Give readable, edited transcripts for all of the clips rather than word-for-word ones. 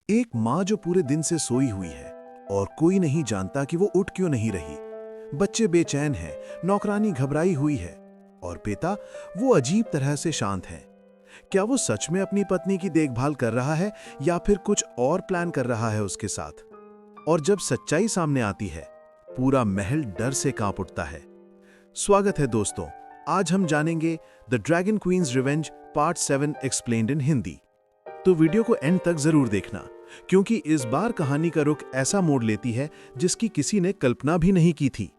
एक माँ जो पूरे दिन से सोई हुई है और कोई नहीं जानता कि वो उठ क्यों नहीं रही। बच्चे बेचैन हैं, नौकरानी घबराई हुई है और पिता वो अजीब तरह से शांत है। क्या वो सच में अपनी पत्नी की देखभाल कर रहा है या फिर कुछ और प्लान कर रहा है उसके साथ? और जब सच्चाई सामने आती है, पूरा महल डर से कांप उठता है। स्वागत है दोस्तों, आज हम जानेंगे the dragon queen's revenge part 7 explained in Hindi. तो वीडियो को एंड तक जरूर देखना, क्योंकि इस बार कहानी का रुख ऐसा मोड़ लेती है जिसकी किसी ने कल्पना भी नहीं की थी।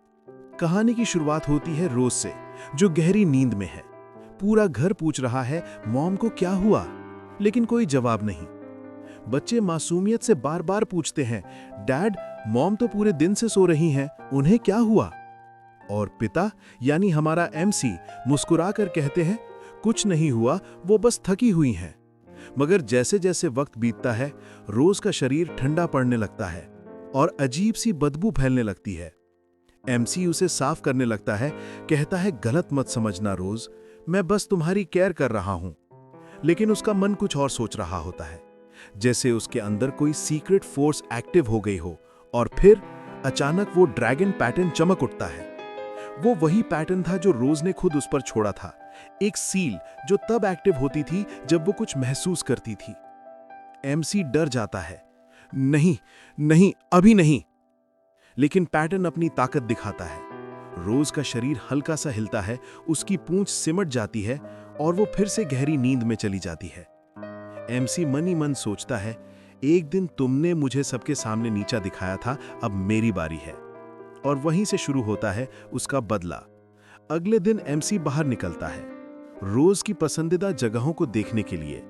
कहानी की शुरुआत होती है रोज से, जो गहरी नींद में है। पूरा घर पूछ रहा है मॉम को क्या हुआ, लेकिन कोई जवाब नहीं। बच्चे मासूमियत से बार बार पूछते हैं, डैड मॉम तो पूरे दिन से सो रही हैं, उन्हें क्या हुआ? और पिता यानी हमारा एमसी मुस्कुराकर कहते हैं, कुछ नहीं हुआ, वो बस थकी हुई हैं। मगर जैसे जैसे वक्त बीतता है, रोज का शरीर ठंडा पड़ने लगता है और अजीब सी बदबू फैलने लगती है। एमसी उसे साफ करने लगता है, कहता है गलत मत समझना रोज, मैं बस तुम्हारी केयर कर रहा हूं। लेकिन उसका मन कुछ और सोच रहा होता है, जैसे उसके अंदर कोई सीक्रेट फोर्स एक्टिव हो गई हो। और फिर अचानक वो ड्रैगन पैटर्न चमक उठता है। वो वही पैटर्न था जो रोज ने खुद उस पर छोड़ा था, एक सील जो तब एक्टिव होती थी जब वो कुछ महसूस करती थी। एमसी डर जाता है, नहीं नहीं अभी नहीं। लेकिन पैटर्न अपनी ताकत दिखाता है। रोज का शरीर हल्का सा हिलता है, उसकी पूंछ सिमट जाती है और वो फिर से गहरी नींद में चली जाती है। एमसी मन ही मन सोचता है, एक दिन तुमने मुझे सबके सामने नीचा दिखाया था, अब मेरी बारी है। और वहीं से शुरू होता है उसका बदला। अगले दिन एमसी बाहर निकलता है, रोज की पसंदीदा जगहों को देखने के लिए।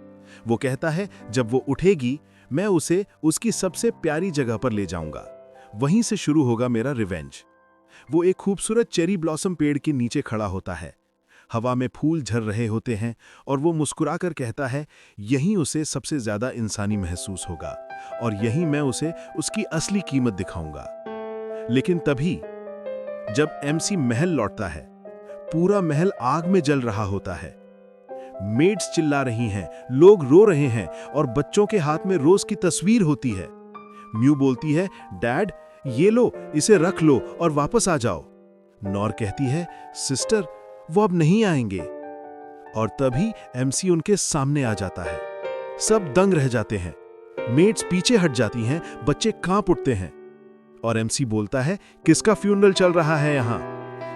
वो कहता है जब वो उठेगी मैं उसे उसकी सबसे प्यारी जगह पर ले जाऊंगा, वहीं से शुरू होगा मेरा रिवेंज। वो एक खूबसूरत चेरी ब्लॉसम पेड़ के नीचे खड़ा होता है। हवा में फूल झर रहे होते हैं और वो मुस्कुराकर कहता है, यहीं उसे सबसे ज्यादा इंसानी महसूस होगा और यहीं मैं उसे उसकी असली कीमत दिखाऊंगा। लेकिन तभी जब एमसी महल लौटता है, पूरा महल आग में जल रहा होता है। मेड्स चिल्ला रही हैं, लोग रो रहे हैं और बच्चों के हाथ में रोज की तस्वीर होती है। म्यू बोलती है, डैड ये लो, इसे रख लो और वापस आ जाओ। नॉर कहती है, सिस्टर वो अब नहीं आएंगे। और तभी एमसी उनके सामने आ जाता है। सब दंग रह जाते हैं, मेड्स पीछे हट जाती हैं, बच्चे कांप उठते हैं। और एमसी बोलता है, किसका फ्यूनरल चल रहा है यहां?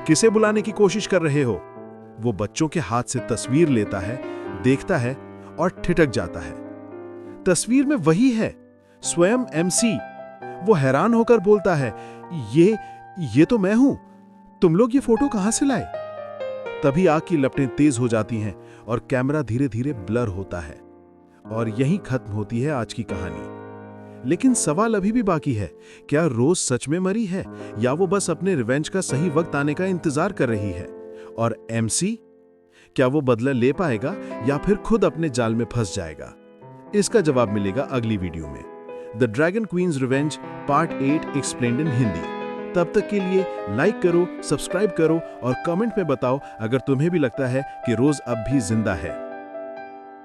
किसे बुलाने की कोशिश कर रहे हो? वो बच्चों के हाथ से तस्वीर लेता है, देखता है और ठिठक जाता है। तस्वीर में वही है, स्वयं एमसी। वो हैरान होकर बोलता है, ये तो मैं हूं, तुम लोग ये फोटो कहां से लाए? तभी आग की लपटें तेज हो जाती हैं और कैमरा धीरे धीरे ब्लर होता है। और यहीं खत्म होती है आज की कहानी। लेकिन सवाल अभी भी बाकी है, क्या रोज सच में मरी है या वो बस अपने रिवेंज का सही वक्त आने का इंतजार कर रही है? और एमसी, क्या वो बदला ले पाएगा या फिर खुद अपने जाल में फंस जाएगा? इसका जवाब मिलेगा अगली वीडियो में। The dragon queen's revenge part 8 explained in Hindi. तब तक के लिए लाइक करो, सब्सक्राइब करो और कमेंट में बताओ अगर तुम्हें भी लगता है कि रोज अब भी जिंदा है।